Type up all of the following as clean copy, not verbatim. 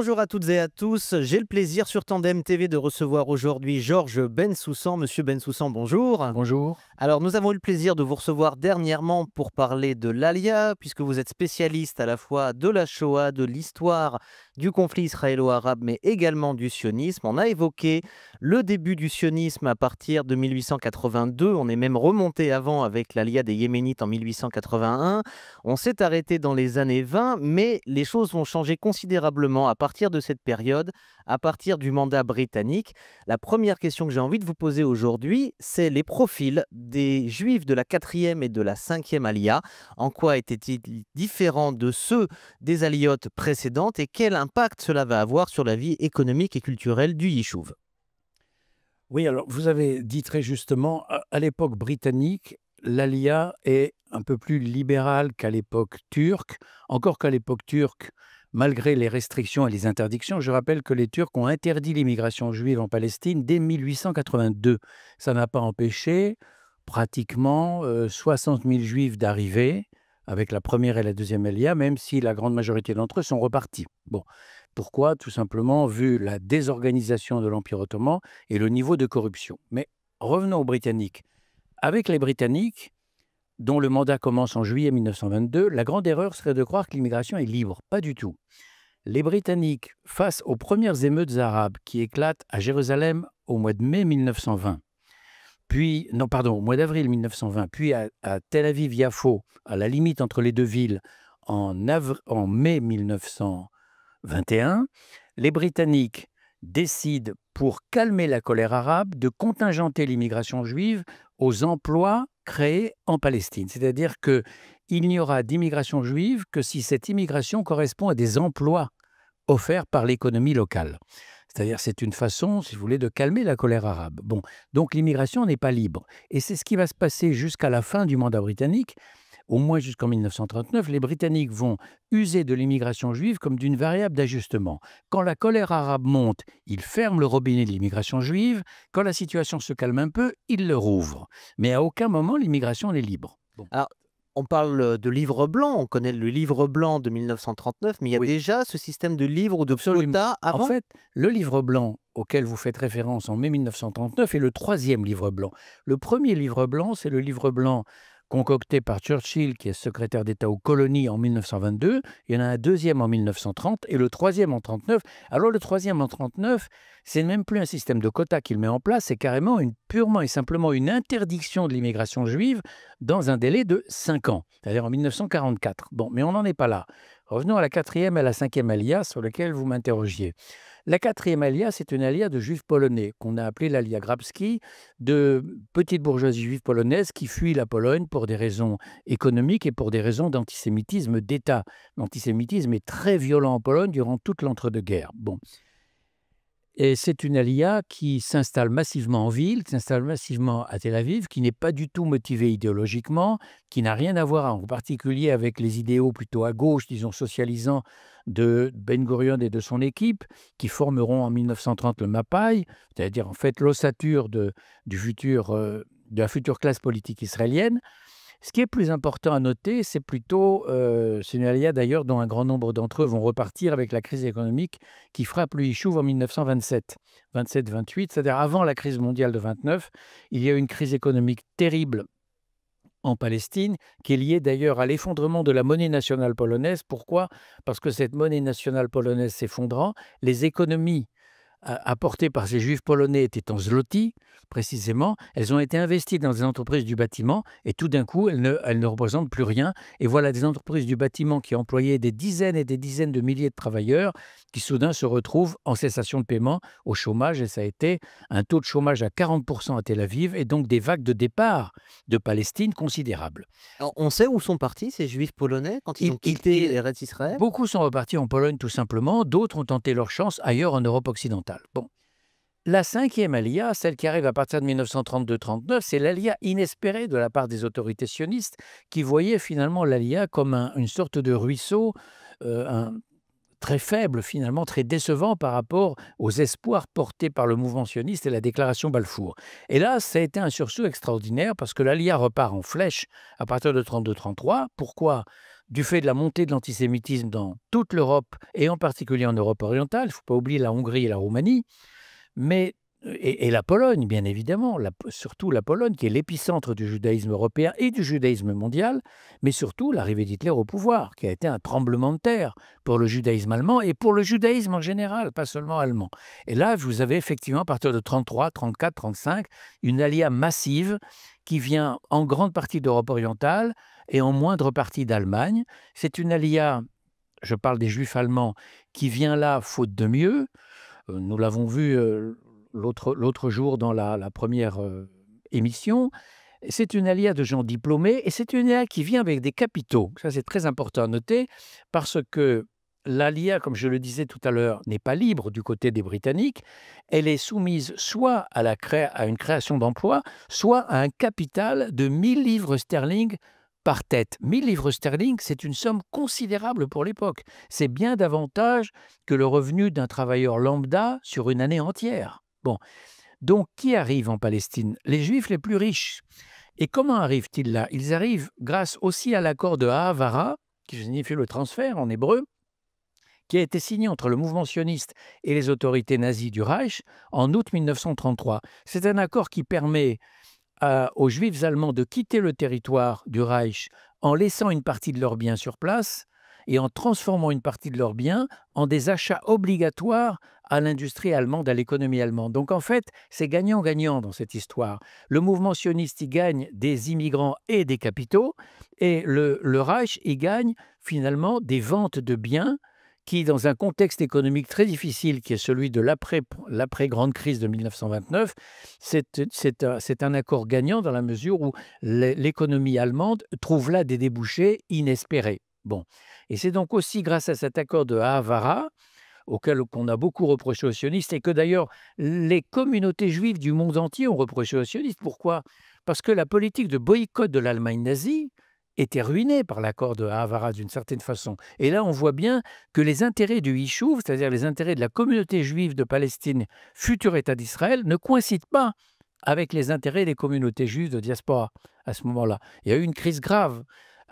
Bonjour à toutes et à tous. J'ai le plaisir sur Tandem TV de recevoir aujourd'hui Georges Bensoussan. Monsieur Bensoussan, bonjour. Bonjour. Alors, nous avons eu le plaisir de vous recevoir dernièrement pour parler de l'Alia, puisque vous êtes spécialiste à la fois de la Shoah, de l'histoire du conflit israélo-arabe, mais également du sionisme. On a évoqué le début du sionisme à partir de 1882. On est même remonté avant avec l'Alia des Yéménites en 1881. On s'est arrêté dans les années 20, mais les choses vont changer considérablement à partir de cette période, à partir du mandat britannique. La première question que j'ai envie de vous poser aujourd'hui, c'est les profils des Juifs de la 4e et de la 5e Alia. En quoi étaient-ils différents de ceux des aliotes précédentes et quel impact cela va avoir sur la vie économique et culturelle du Yishuv? Oui, alors vous avez dit très justement, à l'époque britannique, l'Alia est un peu plus libérale qu'à l'époque turque. Encore qu'à l'époque turque, malgré les restrictions et les interdictions, je rappelle que les Turcs ont interdit l'immigration juive en Palestine dès 1882. Ça n'a pas empêché pratiquement 60 000 Juifs d'arriver avec la première et la deuxième Alia, même si la grande majorité d'entre eux sont repartis. Bon, pourquoi? Tout simplement vu la désorganisation de l'Empire ottoman et le niveau de corruption. Mais revenons aux Britanniques. Avec les Britanniques, dont le mandat commence en juillet 1922, la grande erreur serait de croire que l'immigration est libre. Pas du tout. Les Britanniques, face aux premières émeutes arabes qui éclatent à Jérusalem au mois de mai 1920, puis, non, pardon, au mois d'avril 1920, puis à Tel Aviv-Yafo, à la limite entre les deux villes, en mai 1921, les Britanniques décident, pour calmer la colère arabe, de contingenter l'immigration juive aux emplois créés en Palestine. C'est-à-dire qu'il n'y aura d'immigration juive que si cette immigration correspond à des emplois offerts par l'économie locale. C'est-à-dire c'est une façon, si vous voulez, de calmer la colère arabe. Bon, donc l'immigration n'est pas libre. Et c'est ce qui va se passer jusqu'à la fin du mandat britannique. Au moins jusqu'en 1939, les Britanniques vont user de l'immigration juive comme d'une variable d'ajustement. Quand la colère arabe monte, ils ferment le robinet de l'immigration juive. Quand la situation se calme un peu, ils le rouvrent. Mais à aucun moment, l'immigration n'est libre. Bon. Alors, on parle de livre blanc, on connaît le livre blanc de 1939, mais il y a Oui, déjà ce système de livres ou de absolument. quotas En avant? fait, le livre blanc auquel vous faites référence en mai 1939 est le troisième livre blanc. Le premier livre blanc, c'est le livre blanc concocté par Churchill, qui est secrétaire d'État aux colonies en 1922. Il y en a un deuxième en 1930 et le troisième en 1939. Alors le troisième en 1939, c'est même plus un système de quotas qu'il met en place, c'est carrément purement et simplement une interdiction de l'immigration juive dans un délai de 5 ans, c'est-à-dire en 1944. Bon, mais on n'en est pas là. Revenons à la 4e et à la 5e alia sur lesquelles vous m'interrogiez. La 4e alia, c'est une alia de juifs polonais, qu'on a appelée l'alia Grabski, de petite bourgeoisie juive polonaise qui fuit la Pologne pour des raisons économiques et pour des raisons d'antisémitisme d'État. L'antisémitisme est très violent en Pologne durant toute l'entre-deux-guerres. Bon. Et c'est une alia qui s'installe massivement en ville, qui s'installe massivement à Tel Aviv, qui n'est pas du tout motivée idéologiquement, qui n'a rien à voir en particulier avec les idéaux plutôt à gauche, disons socialisants, de Ben Gurion et de son équipe, qui formeront en 1930 le Mapai, c'est-à-dire en fait l'ossature de la future classe politique israélienne. Ce qui est plus important à noter, c'est plutôt, c'est une alia d'ailleurs dont un grand nombre d'entre eux vont repartir avec la crise économique qui frappe le Yishuv en 1927, 27-28, c'est-à-dire avant la crise mondiale de 29. Il y a eu une crise économique terrible en Palestine, qui est liée d'ailleurs à l'effondrement de la monnaie nationale polonaise. Pourquoi? Parce que cette monnaie nationale polonaise s'effondrant, les économies apportées par ces juifs polonais étaient en zloty, précisément. Elles ont été investies dans des entreprises du bâtiment et tout d'un coup, elles ne représentent plus rien. Et voilà des entreprises du bâtiment qui employaient des dizaines et des dizaines de milliers de travailleurs qui soudain se retrouvent en cessation de paiement, au chômage. Et ça a été un taux de chômage à 40% à Tel Aviv et donc des vagues de départ de Palestine considérables. Alors, on sait où sont partis ces juifs polonais quand ils ont quitté Eretz Israël? Beaucoup sont repartis en Pologne tout simplement, d'autres ont tenté leur chance ailleurs en Europe occidentale. Bon. La 5e alia, celle qui arrive à partir de 1932-39, c'est l'alia inespérée de la part des autorités sionistes qui voyaient finalement l'alia comme une sorte de ruisseau, très faible finalement, très décevant par rapport aux espoirs portés par le mouvement sioniste et la déclaration Balfour. Et là, ça a été un sursaut extraordinaire parce que l'alia repart en flèche à partir de 32-33. Pourquoi? du fait de la montée de l'antisémitisme dans toute l'Europe et en particulier en Europe orientale. Il ne faut pas oublier la Hongrie et la Roumanie, mais et la Pologne, bien évidemment, surtout la Pologne, qui est l'épicentre du judaïsme européen et du judaïsme mondial, mais surtout l'arrivée d'Hitler au pouvoir, qui a été un tremblement de terre pour le judaïsme allemand et pour le judaïsme en général, pas seulement allemand. Et là, vous avez effectivement, à partir de 33, 34, 35, une alia massive qui vient en grande partie d'Europe orientale et en moindre partie d'Allemagne. C'est une alia, je parle des juifs allemands, qui vient là faute de mieux. Nous l'avons vu l'autre jour dans la première émission. C'est une alia de gens diplômés et c'est une alia qui vient avec des capitaux. Ça, c'est très important à noter parce que l'alia, comme je le disais tout à l'heure, n'est pas libre du côté des Britanniques. Elle est soumise soit à une création d'emplois, soit à un capital de 1000 livres sterling par tête. 1000 livres sterling, c'est une somme considérable pour l'époque. C'est bien davantage que le revenu d'un travailleur lambda sur une année entière. Bon, donc qui arrive en Palestine? Les Juifs les plus riches. Et comment arrivent-ils là? Ils arrivent grâce aussi à l'accord de Ahavara, qui signifie le transfert en hébreu, qui a été signé entre le mouvement sioniste et les autorités nazies du Reich en août 1933. C'est un accord qui permet aux Juifs allemands de quitter le territoire du Reich en laissant une partie de leurs biens sur place et en transformant une partie de leurs biens en des achats obligatoires à l'industrie allemande, à l'économie allemande. Donc en fait, c'est gagnant-gagnant dans cette histoire. Le mouvement sioniste y gagne des immigrants et des capitaux, et le Reich y gagne finalement des ventes de biens qui, dans un contexte économique très difficile, qui est celui de l'après-grande crise de 1929, c'est un accord gagnant dans la mesure où l'économie allemande trouve là des débouchés inespérés. Bon. Et c'est donc aussi grâce à cet accord de Ahavara, auquel on a beaucoup reproché aux sionistes, et que d'ailleurs les communautés juives du monde entier ont reproché aux sionistes. Pourquoi? Parce que la politique de boycott de l'Allemagne nazie était ruinée par l'accord de Ahavara d'une certaine façon. Et là, on voit bien que les intérêts du Yishuv, c'est-à-dire les intérêts de la communauté juive de Palestine, futur État d'Israël, ne coïncident pas avec les intérêts des communautés juives de diaspora à ce moment-là. Il y a eu une crise grave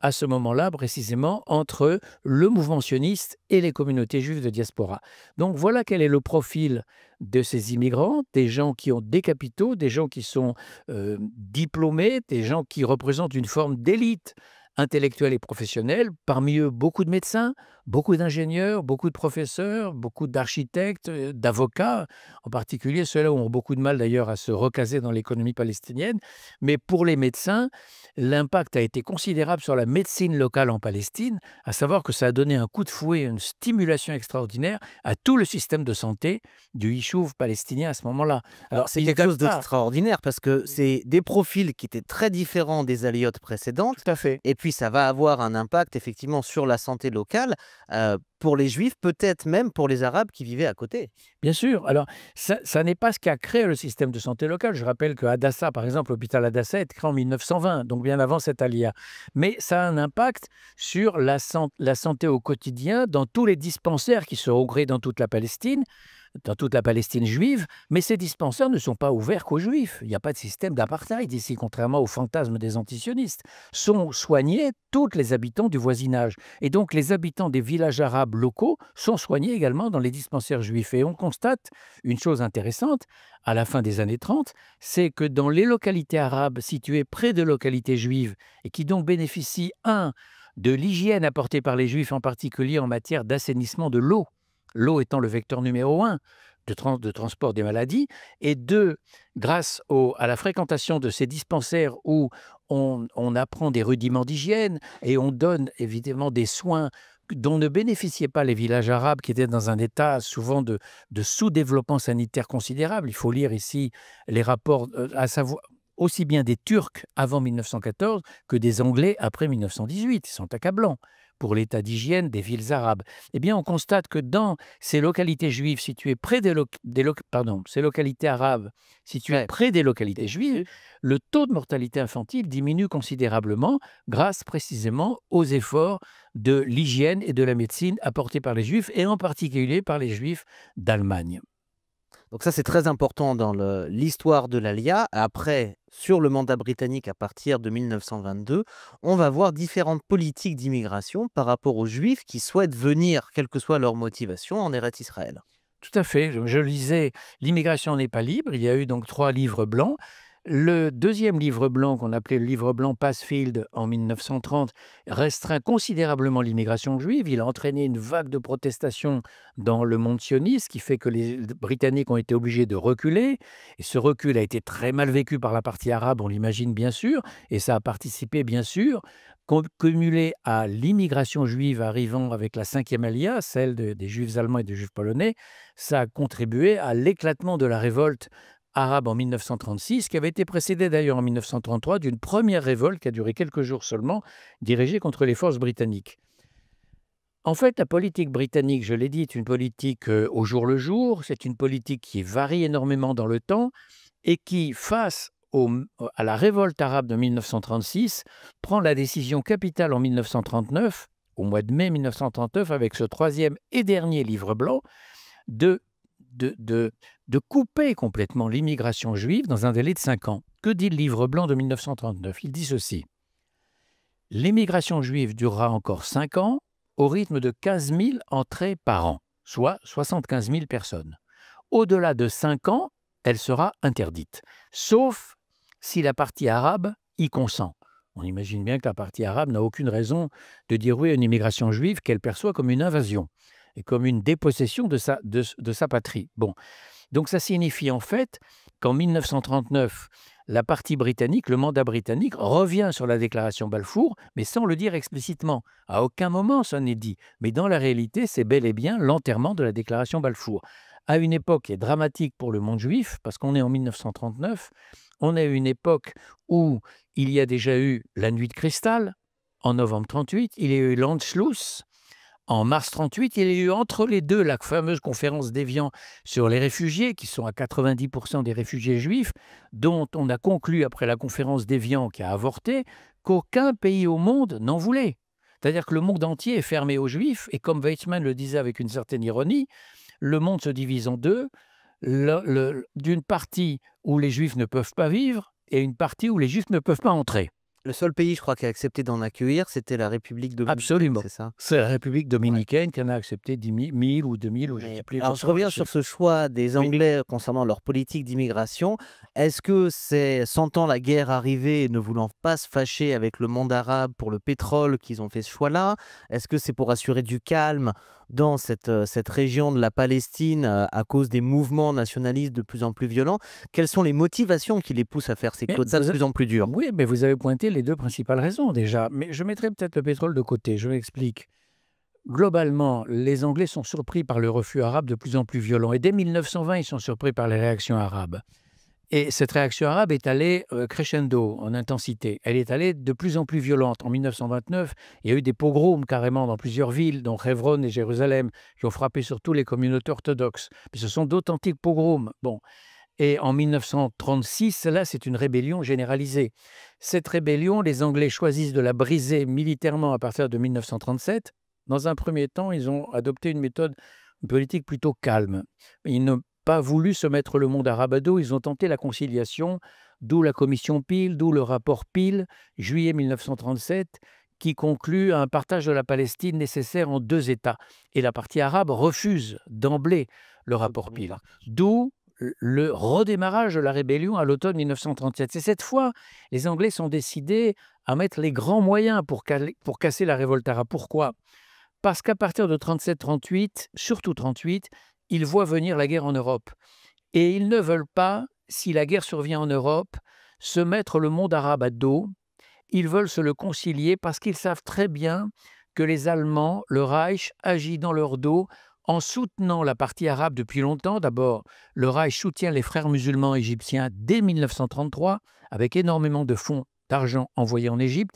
à ce moment-là, précisément, entre le mouvement sioniste et les communautés juives de diaspora. Donc voilà quel est le profil de ces immigrants, des gens qui ont des capitaux, des gens qui sont diplômés, des gens qui représentent une forme d'élite intellectuelle et professionnelle, parmi eux beaucoup de médecins, beaucoup d'ingénieurs, beaucoup de professeurs, beaucoup d'architectes, d'avocats, en particulier ceux-là ont beaucoup de mal d'ailleurs à se recaser dans l'économie palestinienne, mais pour les médecins, l'impact a été considérable sur la médecine locale en Palestine, à savoir que ça a donné un coup de fouet, une stimulation extraordinaire à tout le système de santé du Yishuv palestinien à ce moment-là. Alors c'est quelque chose d'extraordinaire parce que c'est des profils qui étaient très différents des aliotes précédentes. Tout à fait. Et puis ça va avoir un impact effectivement sur la santé locale, pour les Juifs, peut-être même pour les Arabes qui vivaient à côté. Bien sûr. Alors, ça n'est pas ce qui a créé le système de santé local. Je rappelle que Hadassah, par exemple, l'hôpital Hadassah est créé en 1920, donc bien avant cette alia. Mais ça a un impact sur la santé au quotidien dans tous les dispensaires qui seront créés dans toute la Palestine juive, mais ces dispensaires ne sont pas ouverts qu'aux juifs. Il n'y a pas de système d'apartheid ici, contrairement au fantasme des antisionistes. Sont soignés tous les habitants du voisinage. Et donc les habitants des villages arabes locaux sont soignés également dans les dispensaires juifs. Et on constate une chose intéressante, à la fin des années 30, c'est que dans les localités arabes situées près de localités juives, et qui donc bénéficient, de l'hygiène apportée par les juifs, en particulier en matière d'assainissement de l'eau, l'eau étant le vecteur numéro 1 de transport des maladies, et 2, grâce à la fréquentation de ces dispensaires où on apprend des rudiments d'hygiène et on donne évidemment des soins dont ne bénéficiaient pas les villages arabes qui étaient dans un état souvent de sous-développement sanitaire considérable. Il faut lire ici les rapports, à savoir aussi bien des Turcs avant 1914 que des Anglais après 1918. Ils sont accablants pour l'état d'hygiène des villes arabes. Eh bien, on constate que dans ces localités juives situées près ces localités arabes situées près des localités juives, le taux de mortalité infantile diminue considérablement grâce précisément aux efforts de l'hygiène et de la médecine apportés par les juifs et en particulier par les juifs d'Allemagne. Donc ça, c'est très important dans l'histoire de l'ALIA. Après, sur le mandat britannique à partir de 1922, on va voir différentes politiques d'immigration par rapport aux Juifs qui souhaitent venir, quelle que soit leur motivation, en Eretz Israël. Tout à fait. Je lisais L'immigration n'est pas libre. Il y a eu donc 3 livres blancs. Le deuxième livre blanc, qu'on appelait le livre blanc Passfield en 1930, restreint considérablement l'immigration juive. Il a entraîné une vague de protestations dans le monde sioniste qui fait que les Britanniques ont été obligés de reculer. Et ce recul a été très mal vécu par la partie arabe, on l'imagine bien sûr, et ça a participé bien sûr, cumulé à l'immigration juive arrivant avec la cinquième alia, celle des juifs allemands et des juifs polonais, ça a contribué à l'éclatement de la révolte arabe en 1936, qui avait été précédée d'ailleurs en 1933 d'une première révolte qui a duré quelques jours seulement, dirigée contre les forces britanniques. En fait, la politique britannique, je l'ai dit, est une politique au jour le jour, c'est une politique qui varie énormément dans le temps et qui, face à la révolte arabe de 1936, prend la décision capitale en 1939, au mois de mai 1939, avec ce troisième et dernier livre blanc, de couper complètement l'immigration juive dans un délai de 5 ans. Que dit le livre blanc de 1939? Il dit ceci: l'immigration juive durera encore 5 ans au rythme de 15 000 entrées par an, soit 75 000 personnes. Au-delà de 5 ans, elle sera interdite, sauf si la partie arabe y consent. On imagine bien que la partie arabe n'a aucune raison de dire oui à une immigration juive qu'elle perçoit comme une invasion et comme une dépossession de sa patrie. Bon. Donc ça signifie en fait qu'en 1939, la partie britannique, le mandat britannique, revient sur la déclaration Balfour, mais sans le dire explicitement. À aucun moment ça n'est dit. Mais dans la réalité, c'est bel et bien l'enterrement de la déclaration Balfour. À une époque qui est dramatique pour le monde juif, parce qu'on est en 1939, on a eu une époque où il y a déjà eu la nuit de cristal, en novembre 1938, il y a eu l'Anschluss, en mars 1938, il y a eu entre les deux la fameuse conférence d'Évian sur les réfugiés, qui sont à 90% des réfugiés juifs, dont on a conclu après la conférence d'Évian qui a avorté, qu'aucun pays au monde n'en voulait. C'est-à-dire que le monde entier est fermé aux juifs, et comme Weizmann le disait avec une certaine ironie, le monde se divise en deux, d'une partie où les juifs ne peuvent pas vivre et une partie où les juifs ne peuvent pas entrer. Le seul pays, je crois, qui a accepté d'en accueillir, c'était la République dominicaine. Absolument. C'est ça? C'est la République dominicaine qui en a accepté 10 000 ou 2 000, ou je ne sais plus. Alors, je reviens sur ce choix des Anglais concernant leur politique d'immigration. Est-ce que c'est, sentant la guerre arriver et ne voulant pas se fâcher avec le monde arabe pour le pétrole qu'ils ont fait ce choix-là? Est-ce que c'est pour assurer du calme dans cette région de la Palestine à cause des mouvements nationalistes de plus en plus violents? Quelles sont les motivations qui les poussent à faire ces quotas de plus en plus durs? Oui, mais vous avez pointé les 2 principales raisons déjà. Mais je mettrai peut-être le pétrole de côté, je m'explique. Globalement, les Anglais sont surpris par le refus arabe de plus en plus violent. Et dès 1920, ils sont surpris par les réactions arabes. Et cette réaction arabe est allée crescendo en intensité. Elle est allée de plus en plus violente. En 1929, il y a eu des pogroms carrément dans plusieurs villes, dont Hebron et Jérusalem, qui ont frappé surtout les communautés orthodoxes. Mais ce sont d'authentiques pogroms. Bon. Et en 1936, là, c'est une rébellion généralisée. Cette rébellion, les Anglais choisissent de la briser militairement à partir de 1937. Dans un premier temps, ils ont adopté une politique plutôt calme. Ils n'ont pas voulu se mettre le monde arabe à dos, ils ont tenté la conciliation, d'où la commission Peel, d'où le rapport Peel, juillet 1937, qui conclut un partage de la Palestine nécessaire en 2 États. Et la partie arabe refuse d'emblée le rapport Peel. D'où le redémarrage de la rébellion à l'automne 1937. Et cette fois, les Anglais sont décidés à mettre les grands moyens pour casser la révolte arabe. Pourquoi? Parce qu'à partir de 37-38, surtout 38, ils voient venir la guerre en Europe. Et ils ne veulent pas, si la guerre survient en Europe, se mettre le monde arabe à dos. Ils veulent se le concilier parce qu'ils savent très bien que les Allemands, le Reich, agit dans leur dos en soutenant la partie arabe depuis longtemps. D'abord, le Reich soutient les frères musulmans égyptiens dès 1933, avec énormément de fonds d'argent envoyés en Égypte,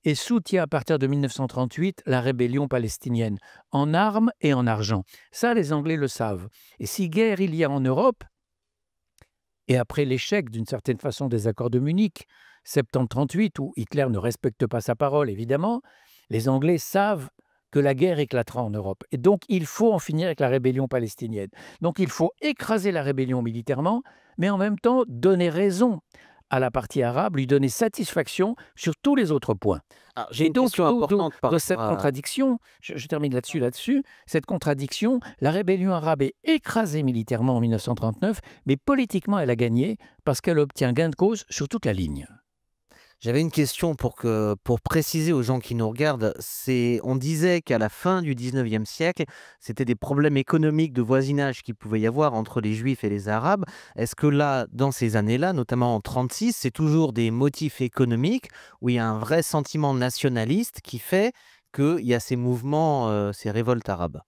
et soutient à partir de 1938 la rébellion palestinienne, en armes et en argent. Ça, les Anglais le savent. Et si guerre il y a en Europe, et après l'échec d'une certaine façon des accords de Munich, septembre 1938, où Hitler ne respecte pas sa parole, évidemment, les Anglais savent que la guerre éclatera en Europe. Et donc, il faut en finir avec la rébellion palestinienne. Donc, il faut écraser la rébellion militairement, mais en même temps donner raison à la partie arabe, lui donner satisfaction sur tous les autres points. Alors, j'ai Et une donc, question importante par dans rapport cette à... contradiction, je termine là-dessus, cette contradiction, la rébellion arabe est écrasée militairement en 1939, mais politiquement, elle a gagné parce qu'elle obtient gain de cause sur toute la ligne. J'avais une question pour préciser aux gens qui nous regardent. On disait qu'à la fin du 19e siècle, c'était des problèmes économiques de voisinage qu'il pouvait y avoir entre les Juifs et les Arabes. Est-ce que là, dans ces années-là, notamment en 1936, c'est toujours des motifs économiques où il y a un vrai sentiment nationaliste qui fait qu'il y a ces mouvements, ces révoltes arabes?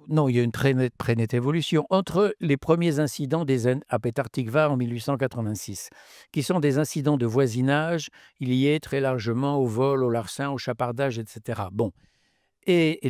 Non, il y a une très nette évolution entre les premiers incidents à Petah Tikva en 1886, qui sont des incidents de voisinage liés très largement au vol, au larcin, au chapardage, etc. Bon. Et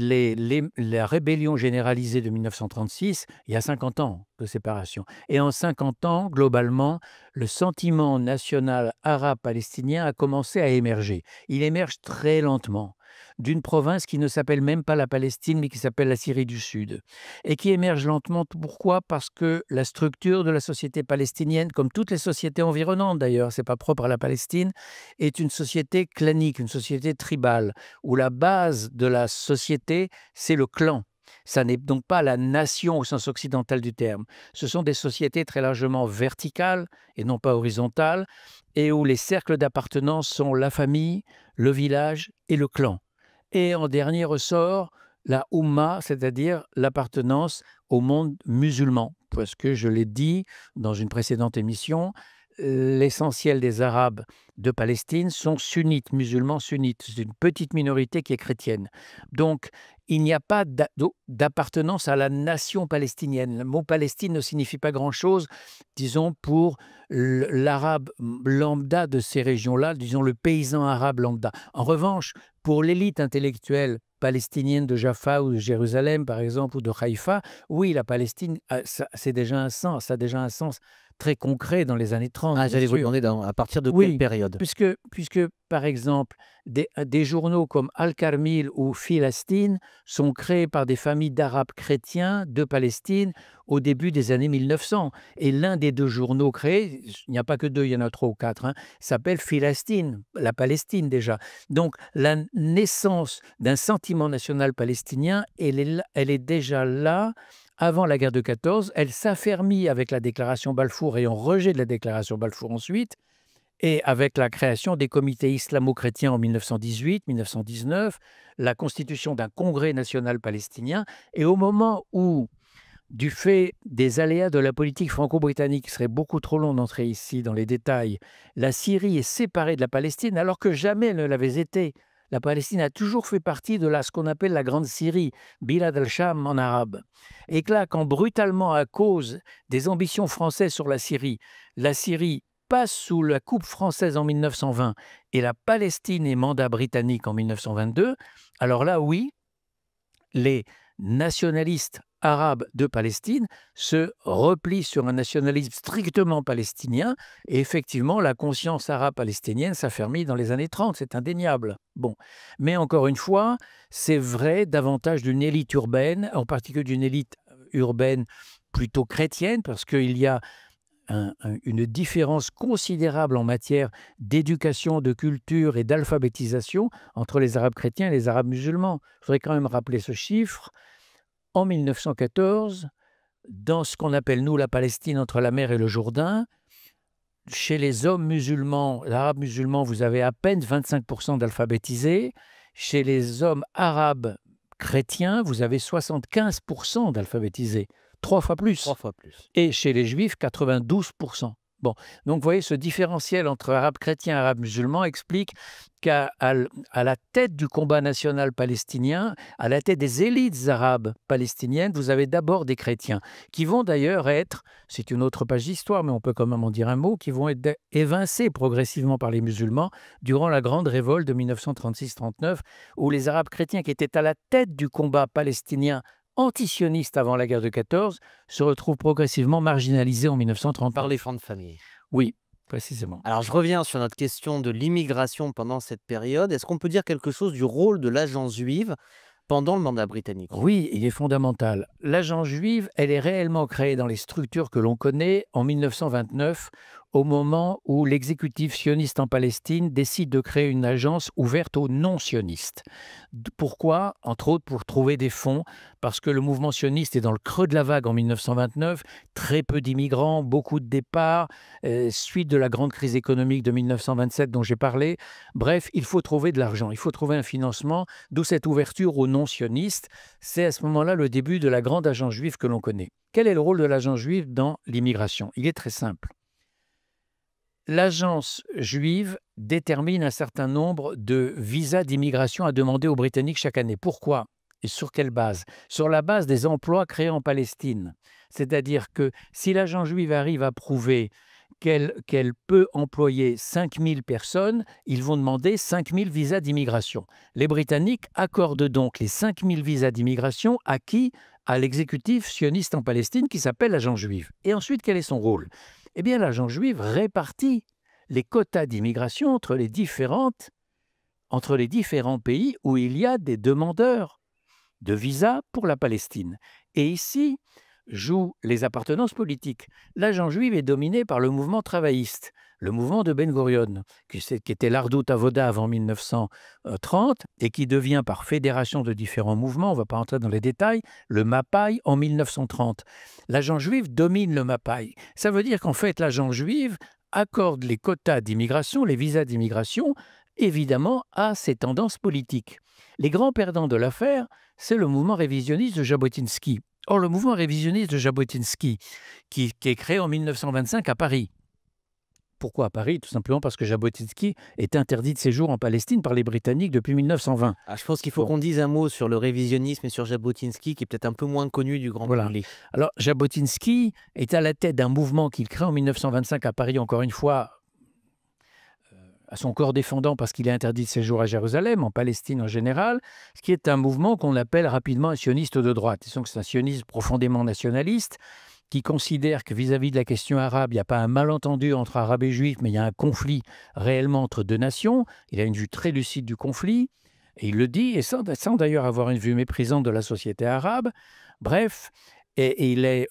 la rébellion généralisée de 1936, il y a 50 ans de séparation. Et en 50 ans, globalement, le sentiment national arabe-palestinien a commencé à émerger. Il émerge très lentement d'une province qui ne s'appelle même pas la Palestine, mais qui s'appelle la Syrie du Sud. Et qui émerge lentement, pourquoi? Parce que la structure de la société palestinienne, comme toutes les sociétés environnantes d'ailleurs, c'est pas propre à la Palestine, est une société clanique, une société tribale, où la base de la société, c'est le clan. Ça n'est donc pas la nation au sens occidental du terme. Ce sont des sociétés très largement verticales et non pas horizontales, et où les cercles d'appartenance sont la famille, le village et le clan. Et en dernier ressort, la Oumma, c'est-à-dire l'appartenance au monde musulman. Parce que je l'ai dit dans une précédente émission, l'essentiel des Arabes de Palestine sont sunnites, musulmans sunnites. C'est une petite minorité qui est chrétienne. Donc, il n'y a pas d'appartenance à la nation palestinienne. Le mot Palestine ne signifie pas grand-chose, disons, pour l'arabe lambda de ces régions-là, disons le paysan arabe lambda. En revanche, pour l'élite intellectuelle palestinienne de Jaffa ou de Jérusalem, par exemple, ou de Haïfa, oui, la Palestine, ça a déjà un sens très concret dans les années 30, Ah, bien j'allais vous sûr. demander à partir de quelle Oui, période? puisque par exemple, des journaux comme Al-Karmil ou Philastine sont créés par des familles d'Arabes chrétiens de Palestine au début des années 1900. Et l'un des deux journaux créés, il n'y a pas que deux, il y en a trois ou quatre, s'appelle Philastine, la Palestine déjà. Donc la naissance d'un sentiment national palestinien, elle est déjà là avant la guerre de 14, elle s'affermit avec la déclaration Balfour et en rejet de la déclaration Balfour ensuite, et avec la création des comités islamo-chrétiens en 1918, 1919, la constitution d'un congrès national palestinien, et au moment où, du fait des aléas de la politique franco-britannique, il serait beaucoup trop long d'entrer ici dans les détails, la Syrie est séparée de la Palestine alors que jamais elle ne l'avait été. La Palestine a toujours fait partie de ce qu'on appelle la Grande Syrie, Bilad al-Sham en arabe. Et que là, quand brutalement, à cause des ambitions françaises sur la Syrie passe sous la coupe française en 1920 et la Palestine est mandat britannique en 1922, alors là, oui, les nationalistes arabes de Palestine se replient sur un nationalisme strictement palestinien et effectivement, la conscience arabe palestinienne s'affermit dans les années 30, c'est indéniable. Bon, mais encore une fois, c'est vrai davantage d'une élite urbaine, en particulier d'une élite urbaine plutôt chrétienne, parce qu'il y a une différence considérable en matière d'éducation, de culture et d'alphabétisation entre les Arabes chrétiens et les Arabes musulmans. Je voudrais quand même rappeler ce chiffre. En 1914, dans ce qu'on appelle, nous, la Palestine entre la mer et le Jourdain, chez les hommes musulmans, les Arabes musulmans, vous avez à peine 25% d'alphabétisés. Chez les hommes arabes chrétiens, vous avez 75% d'alphabétisés. 3 fois plus. 3 fois plus. Et chez les juifs, 92%. Bon, donc vous voyez, ce différentiel entre arabes chrétiens et arabes musulmans explique qu'à la tête du combat national palestinien, à la tête des élites arabes palestiniennes, vous avez d'abord des chrétiens, qui vont d'ailleurs être, c'est une autre page d'histoire, mais on peut quand même en dire un mot, qui vont être évincés progressivement par les musulmans durant la grande révolte de 1936-39, où les arabes chrétiens qui étaient à la tête du combat palestinien antisionistes avant la guerre de 14 se retrouvent progressivement marginalisés en 1930. Par les fins de famille. Oui, précisément. Alors, je reviens sur notre question de l'immigration pendant cette période. Est-ce qu'on peut dire quelque chose du rôle de l'agence juive pendant le mandat britannique. Oui, il est fondamental. L'agence juive, elle est réellement créée dans les structures que l'on connaît en 1929, au moment où l'exécutif sioniste en Palestine décide de créer une agence ouverte aux non-sionistes. Pourquoi? Entre autres pour trouver des fonds, parce que le mouvement sioniste est dans le creux de la vague en 1929, très peu d'immigrants, beaucoup de départs, suite de la grande crise économique de 1927 dont j'ai parlé. Bref, il faut trouver de l'argent, il faut trouver un financement, d'où cette ouverture aux non-sionistes. C'est à ce moment-là le début de la grande agence juive que l'on connaît. Quel est le rôle de l'agence juive dans l'immigration? Il est très simple. L'agence juive détermine un certain nombre de visas d'immigration à demander aux Britanniques chaque année. Pourquoi? Et sur quelle base? Sur la base des emplois créés en Palestine. C'est-à-dire que si l'agence juive arrive à prouver qu'elle peut employer 5000 personnes, ils vont demander 5000 visas d'immigration. Les Britanniques accordent donc les 5000 visas d'immigration à qui? À l'exécutif sioniste en Palestine qui s'appelle l'agence juive. Et ensuite, quel est son rôle? Eh bien, l'agence juive répartit les quotas d'immigration entre les différents pays où il y a des demandeurs de visas pour la Palestine. Et ici, jouent les appartenances politiques. L'agence juive est dominée par le mouvement travailliste, le mouvement de Ben Gurion, qui était l'Ardout Avoda avant 1930 et qui devient par fédération de différents mouvements, on ne va pas entrer dans les détails, le MAPAI en 1930. L'agence juive domine le MAPAI. Ça veut dire qu'en fait, l'agence juive accorde les quotas d'immigration, les visas d'immigration, évidemment, à ses tendances politiques. Les grands perdants de l'affaire, c'est le mouvement révisionniste de Jabotinsky. Or, le mouvement révisionniste de Jabotinsky, qui est créé en 1925 à Paris. Pourquoi à Paris? Tout simplement parce que Jabotinsky est interdit de séjour en Palestine par les Britanniques depuis 1920. Je pense qu'il faut qu'on dise un mot sur le révisionnisme et sur Jabotinsky, qui est peut-être un peu moins connu du grand public. Alors, Jabotinsky est à la tête d'un mouvement qu'il crée en 1925 à Paris, encore une fois, à son corps défendant parce qu'il est interdit de séjour à Jérusalem, en Palestine en général, ce qui est un mouvement qu'on appelle rapidement un sioniste de droite. C'est un sionisme profondément nationaliste qui considère que vis-à-vis de la question arabe, il n'y a pas un malentendu entre arabes et juifs, mais il y a un conflit réellement entre deux nations. Il a une vue très lucide du conflit, et il le dit, et sans d'ailleurs avoir une vue méprisante de la société arabe. Bref, et il est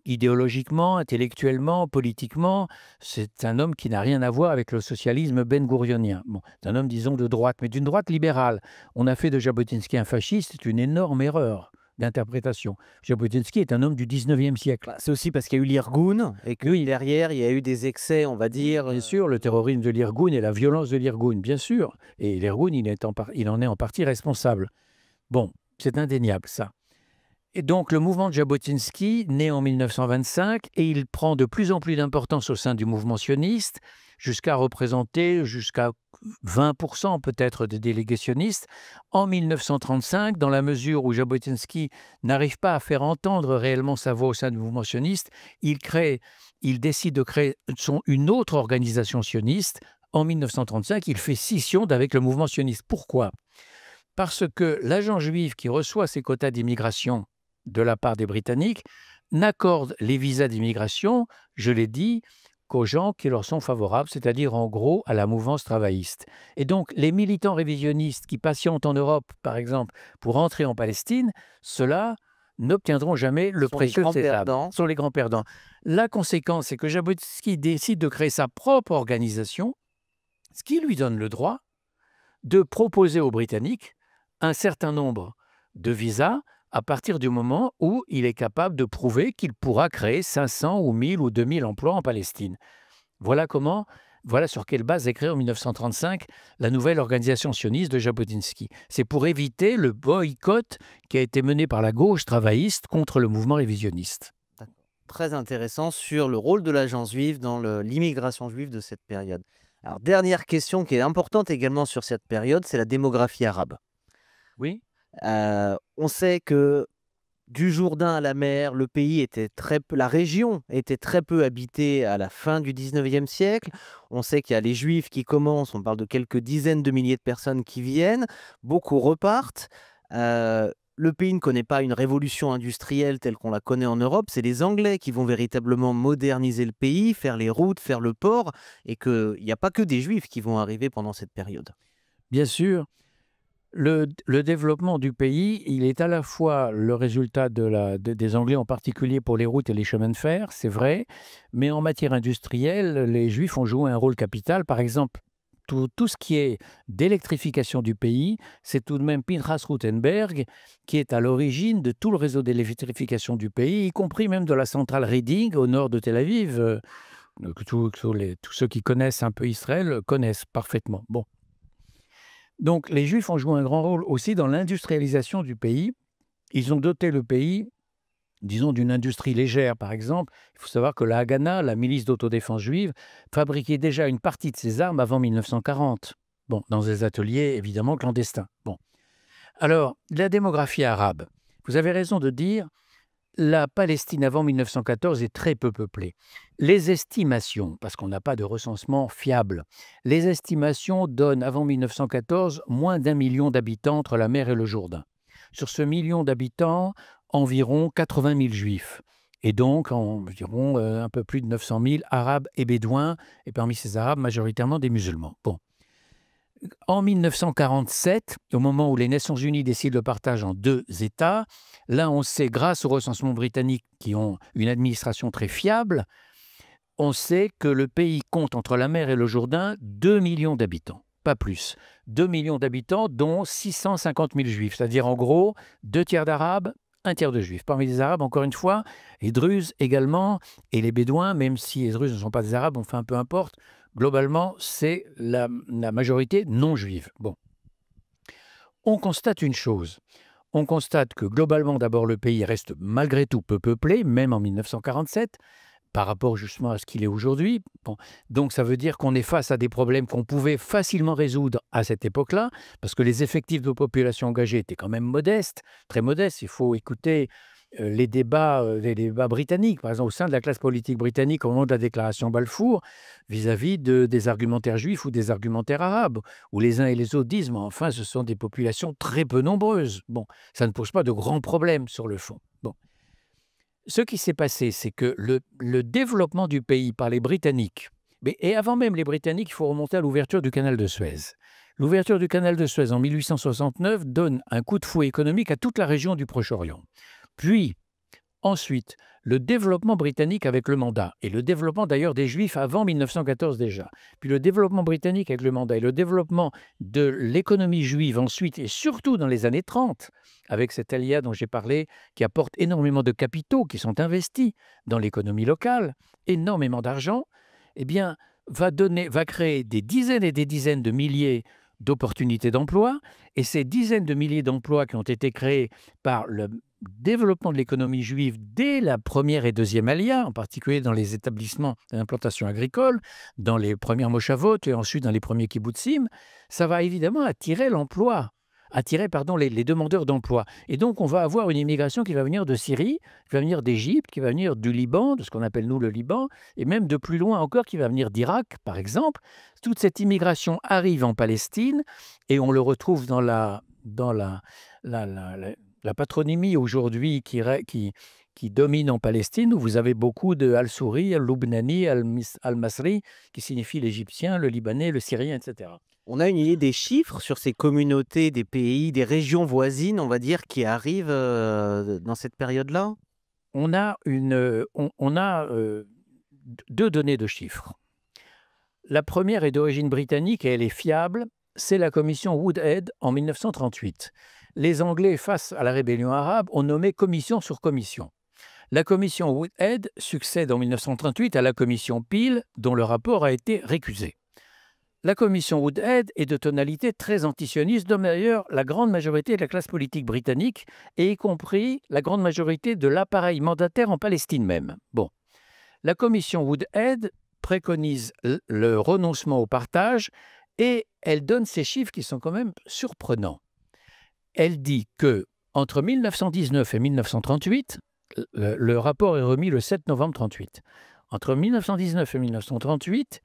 idéologiquement, intellectuellement, politiquement, c'est un homme qui n'a rien à voir avec le socialisme ben-gourionien. Bon, c'est un homme, disons, de droite, mais d'une droite libérale. On a fait de Jabotinsky un fasciste, c'est une énorme erreur d'interprétation. Jabotinsky est un homme du 19e siècle. C'est aussi parce qu'il y a eu l'Irgun, et que derrière, il y a eu des excès, on va dire. Bien sûr, le terrorisme de l'Irgun et la violence de l'Irgun, bien sûr. Et l'Irgun, il en est en partie responsable. Bon, c'est indéniable, ça. Et donc, le mouvement de Jabotinsky naît en 1925 et il prend de plus en plus d'importance au sein du mouvement sioniste, jusqu'à représenter jusqu'à 20% peut-être des délégués sionistes. En 1935, dans la mesure où Jabotinsky n'arrive pas à faire entendre réellement sa voix au sein du mouvement sioniste, il décide de créer une autre organisation sioniste. En 1935, il fait scission d'avec le mouvement sioniste. Pourquoi? Parce que l'agent juif qui reçoit ses quotas d'immigration de la part des Britanniques n'accorde les visas d'immigration, je l'ai dit, qu'aux gens qui leur sont favorables, c'est-à-dire en gros à la mouvance travailliste. Et donc les militants révisionnistes qui patientent en Europe, par exemple, pour entrer en Palestine, ceux-là n'obtiendront jamais le précieux cétable. Ce sont les grands perdants. La conséquence, c'est que Jabotinsky décide de créer sa propre organisation, ce qui lui donne le droit de proposer aux Britanniques un certain nombre de visas à partir du moment où il est capable de prouver qu'il pourra créer 500 ou 1000 ou 2000 emplois en Palestine. Voilà sur quelle base est créée en 1935 la nouvelle organisation sioniste de Jabotinsky. C'est pour éviter le boycott qui a été mené par la gauche travailliste contre le mouvement révisionniste. Très intéressant sur le rôle de l'agence juive dans l'immigration juive de cette période. Alors, dernière question qui est importante également sur cette période, c'est la démographie arabe. Oui. On sait que du Jourdain à la mer, la région était très peu habitée à la fin du 19e siècle. On sait qu'il y a les Juifs qui commencent, on parle de quelques dizaines de milliers de personnes qui viennent, beaucoup repartent. Le pays ne connaît pas une révolution industrielle telle qu'on la connaît en Europe. C'est les Anglais qui vont véritablement moderniser le pays, faire les routes, faire le port, et qu'il n'y a pas que des Juifs qui vont arriver pendant cette période. Bien sûr. Le développement du pays, il est à la fois le résultat des Anglais, en particulier pour les routes et les chemins de fer, c'est vrai, mais en matière industrielle, les Juifs ont joué un rôle capital. Par exemple, tout ce qui est d'électrification du pays, c'est tout de même Pinchas Ruthenberg qui est à l'origine de tout le réseau d'électrification du pays, y compris même de la centrale Reading au nord de Tel Aviv, que tous ceux qui connaissent un peu Israël connaissent parfaitement. Bon. Donc, les Juifs ont joué un grand rôle aussi dans l'industrialisation du pays. Ils ont doté le pays, disons, d'une industrie légère, par exemple. Il faut savoir que la Haganah, la milice d'autodéfense juive, fabriquait déjà une partie de ses armes avant 1940. Bon, dans des ateliers, évidemment, clandestins. Bon. Alors, la démographie arabe. Vous avez raison de dire, la Palestine avant 1914 est très peu peuplée. Les estimations, parce qu'on n'a pas de recensement fiable, les estimations donnent avant 1914 moins d'1 million d'habitants entre la mer et le Jourdain. Sur ce million d'habitants, environ 80 000 juifs. Et donc, environ un peu plus de 900 000 arabes et bédouins, et parmi ces arabes, majoritairement des musulmans. Bon. En 1947, au moment où les Nations Unies décident le partage en 2 États, là on sait, grâce au recensement britannique qui ont une administration très fiable, on sait que le pays compte entre la mer et le Jourdain 2 millions d'habitants, pas plus. 2 millions d'habitants, dont 650 000 juifs, c'est-à-dire en gros 2 tiers d'arabes, 1 tiers de juifs. Parmi les arabes, encore une fois, les druzes également, et les bédouins, même si les druzes ne sont pas des arabes, enfin peu importe, globalement, c'est la majorité non juive. Bon. On constate une chose. On constate que globalement, d'abord, le pays reste malgré tout peu peuplé, même en 1947, par rapport justement à ce qu'il est aujourd'hui. Bon. Donc ça veut dire qu'on est face à des problèmes qu'on pouvait facilement résoudre à cette époque-là, parce que les effectifs de population engagée étaient quand même modestes, très modestes. Il faut écouter les débats britanniques, par exemple au sein de la classe politique britannique au moment de la déclaration Balfour, vis-à-vis des argumentaires juifs ou des argumentaires arabes, où les uns et les autres disent « mais enfin, ce sont des populations très peu nombreuses ». Bon, ça ne pose pas de grands problèmes sur le fond. Bon. Ce qui s'est passé, c'est que le développement du pays par les Britanniques, et avant même les Britanniques, il faut remonter à l'ouverture du canal de Suez. L'ouverture du canal de Suez en 1869 donne un coup de fouet économique à toute la région du Proche-Orient. Puis, ensuite, le développement britannique avec le mandat, et le développement d'ailleurs des Juifs avant 1914 déjà, puis le développement britannique avec le mandat et le développement de l'économie juive ensuite, et surtout dans les années 30, avec cette alia dont j'ai parlé, qui apporte énormément de capitaux qui sont investis dans l'économie locale, énormément d'argent, eh bien, va créer des dizaines et des dizaines de milliers d'opportunités d'emploi, et ces dizaines de milliers d'emplois qui ont été créés par le développement de l'économie juive dès la première et deuxième alia, en particulier dans les établissements d'implantation agricole, dans les premières moshavot et ensuite dans les premiers kibbutzim, ça va évidemment attirer les demandeurs d'emploi. Et donc, on va avoir une immigration qui va venir de Syrie, qui va venir d'Égypte, qui va venir du Liban, de ce qu'on appelle nous le Liban, et même de plus loin encore, qui va venir d'Irak, par exemple. Toute cette immigration arrive en Palestine et on le retrouve dans la patronymie aujourd'hui qui domine en Palestine, où vous avez beaucoup de Al-Souri, Al-Lubnani, Al-Masri, qui signifie l'Égyptien, le Libanais, le Syrien, etc. On a une idée des chiffres sur ces communautés, des pays, des régions voisines, on va dire, qui arrivent dans cette période-là? On a 2 données de chiffres. La première est d'origine britannique et elle est fiable, c'est la commission Woodhead en 1938. Les Anglais, face à la rébellion arabe, ont nommé commission sur commission. La commission Woodhead succède en 1938 à la commission Peel, dont le rapport a été récusé. La commission Woodhead est de tonalité très antisioniste, comme d'ailleurs la grande majorité de la classe politique britannique, et y compris la grande majorité de l'appareil mandataire en Palestine même. Bon. La commission Woodhead préconise le renoncement au partage et elle donne ces chiffres qui sont quand même surprenants. Elle dit que entre 1919 et 1938, le rapport est remis le 7 novembre 1938. Entre 1919 et 1938,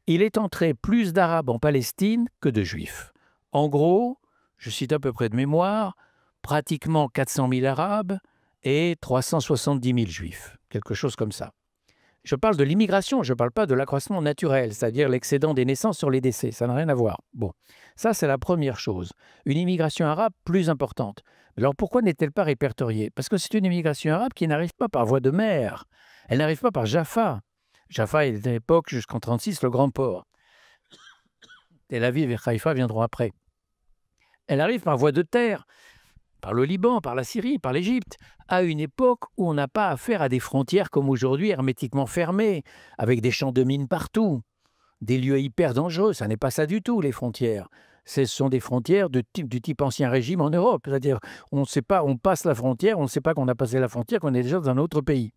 il est entré plus d'Arabes en Palestine que de Juifs. En gros, je cite à peu près de mémoire, pratiquement 400 000 Arabes et 370 000 Juifs, quelque chose comme ça. Je parle de l'immigration, je ne parle pas de l'accroissement naturel, c'est-à-dire l'excédent des naissances sur les décès. Ça n'a rien à voir. Bon, ça, c'est la première chose. Une immigration arabe plus importante. Alors, pourquoi n'est-elle pas répertoriée? Parce que c'est une immigration arabe qui n'arrive pas par voie de mer. Elle n'arrive pas par Jaffa. Jaffa est à l'époque, jusqu'en 1936, le grand port. Tel Aviv et Haïfa viendront après. Elle arrive par voie de terre, par le Liban, par la Syrie, par l'Égypte, à une époque où on n'a pas affaire à des frontières comme aujourd'hui, hermétiquement fermées, avec des champs de mines partout, des lieux hyper dangereux. Ça n'est pas ça du tout, les frontières. Ce sont des frontières du type Ancien Régime en Europe. C'est-à-dire, on ne sait pas, on passe la frontière, on ne sait pas qu'on a passé la frontière, qu'on est déjà dans un autre pays.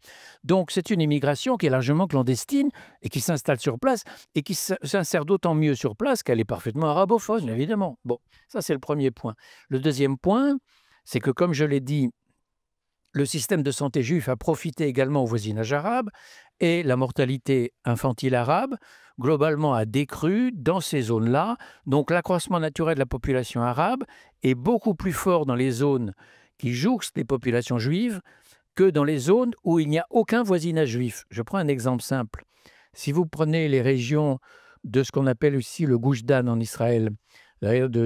Donc, c'est une immigration qui est largement clandestine et qui s'installe sur place et qui s'insère d'autant mieux sur place qu'elle est parfaitement arabophone, évidemment. Bon, ça, c'est le premier point. Le deuxième point, c'est que, comme je l'ai dit, le système de santé juif a profité également au voisinage arabe et la mortalité infantile arabe, globalement, a décru dans ces zones-là. Donc, l'accroissement naturel de la population arabe est beaucoup plus fort dans les zones qui jouxtent les populations juives que dans les zones où il n'y a aucun voisinage juif. Je prends un exemple simple. Si vous prenez les régions de ce qu'on appelle ici le Gush Dan en Israël,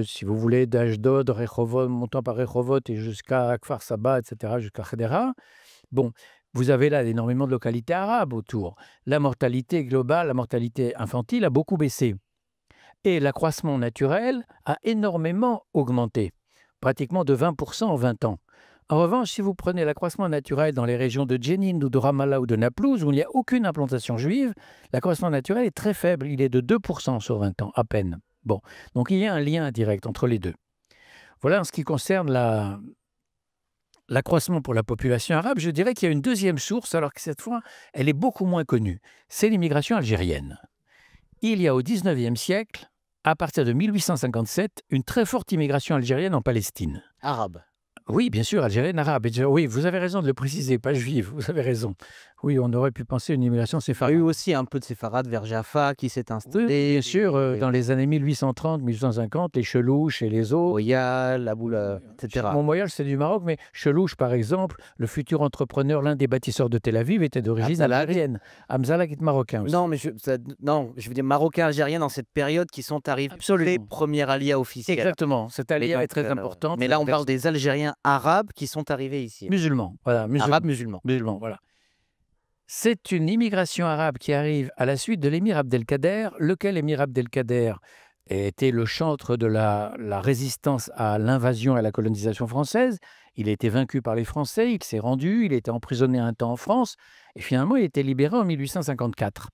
si vous voulez, d'Ashdod, Rehovot, montant par Rehovot et jusqu'à Kfar Saba, etc., jusqu'à Khedera. Bon, vous avez là énormément de localités arabes autour. La mortalité globale, la mortalité infantile a beaucoup baissé. Et l'accroissement naturel a énormément augmenté, pratiquement de 20% en 20 ans. En revanche, si vous prenez l'accroissement naturel dans les régions de Jenin ou de Ramallah ou de Naplouse, où il n'y a aucune implantation juive, l'accroissement naturel est très faible. Il est de 2% sur 20 ans, à peine. Bon, donc il y a un lien direct entre les deux. Voilà en ce qui concerne l'accroissement pour la population arabe. Je dirais qu'il y a une deuxième source, alors que cette fois, elle est beaucoup moins connue. C'est l'immigration algérienne. Il y a au XIXe siècle, à partir de 1857, une très forte immigration algérienne en Palestine. Arabe. Oui, bien sûr, algérienne, arabe. Oui, vous avez raison de le préciser, pas juive, vous avez raison. Oui, on aurait pu penser à une immigration Il y a séfarade. eu aussi un peu de séfarade vers Jaffa qui s'est Oui, installé. bien sûr, dans les années 1830-1850, les Chelouches et les autres. Moyal, Aboula, etc. Montmoyal, c'est du Maroc, mais Chelouche, par exemple, le futur entrepreneur, l'un des bâtisseurs de Tel Aviv, était d'origine Hamzalag. algérienne. Hamzalag est marocain aussi. Non, mais je veux dire marocains, algériens dans cette période qui sont arrivés. Absolument. Les premières alias officielles. Exactement, cette alliance est très importante. Mais là, on parle des Algériens arabes qui sont arrivés ici. Musulmans, voilà. Arabes musulmans. Musulmans, voilà. C'est une immigration arabe qui arrive à la suite de l'émir Abdelkader, lequel émir Abdelkader était le chantre de la résistance à l'invasion et à la colonisation française. Il a été vaincu par les Français, il s'est rendu, il a été emprisonné un temps en France, et finalement il a été libéré en 1854.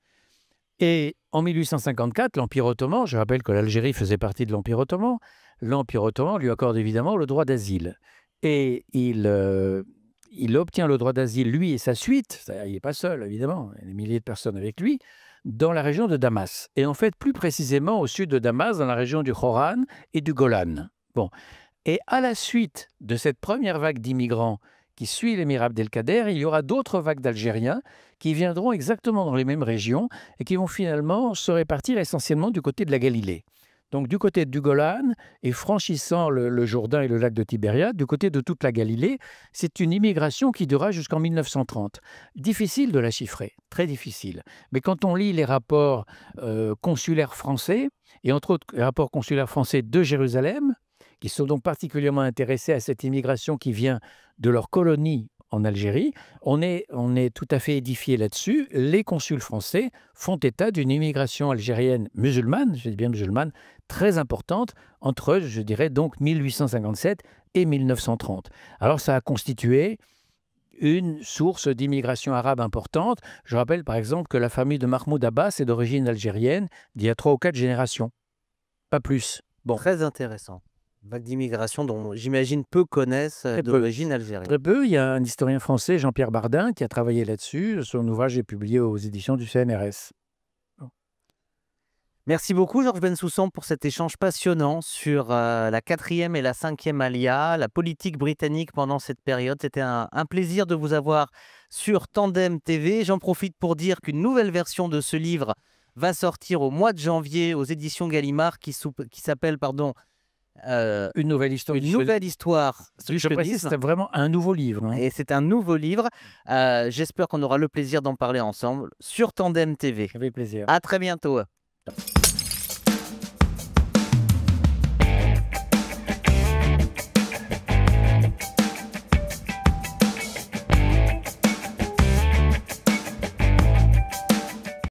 Et en 1854, l'Empire ottoman, je rappelle que l'Algérie faisait partie de l'Empire ottoman lui accorde évidemment le droit d'asile. Et il obtient le droit d'asile, lui et sa suite, il n'est pas seul évidemment, il y a des milliers de personnes avec lui, dans la région de Damas. Et en fait, plus précisément au sud de Damas, dans la région du Khoran et du Golan. Bon. Et à la suite de cette première vague d'immigrants qui suit l'émir Abdelkader, il y aura d'autres vagues d'Algériens qui viendront exactement dans les mêmes régions et qui vont finalement se répartir essentiellement du côté de la Galilée. Donc du côté du Golan et franchissant le Jourdain et le lac de Tibériade, du côté de toute la Galilée, c'est une immigration qui durera jusqu'en 1930. Difficile de la chiffrer, très difficile. Mais quand on lit les rapports consulaires français, et entre autres les rapports consulaires français de Jérusalem, qui sont donc particulièrement intéressés à cette immigration qui vient de leur colonie en Algérie, on est tout à fait édifié là-dessus. Les consuls français font état d'une immigration algérienne musulmane, je dis bien musulmane, très importante, entre, je dirais, donc 1857 et 1930. Alors ça a constitué une source d'immigration arabe importante. Je rappelle par exemple que la famille de Mahmoud Abbas est d'origine algérienne d'il y a 3 ou 4 générations, pas plus. Bon. Très intéressant. Vague d'immigration dont j'imagine peu connaissent d'origine algérienne. Très peu. Il y a un historien français, Jean-Pierre Bardin, qui a travaillé là-dessus. Son ouvrage est publié aux éditions du CNRS. Merci beaucoup, Georges Bensoussan, pour cet échange passionnant sur la 4e et la 5e alia, la politique britannique pendant cette période. C'était un plaisir de vous avoir sur Tandem TV. J'en profite pour dire qu'une nouvelle version de ce livre va sortir au mois de janvier aux éditions Gallimard qui s'appelle Une nouvelle histoire du une sionisme. nouvelle histoire du Je précise, sionisme. c'est vraiment un nouveau livre, hein. Et c'est un nouveau livre. J'espère qu'on aura le plaisir d'en parler ensemble sur Tandem TV. Avec plaisir. À très bientôt.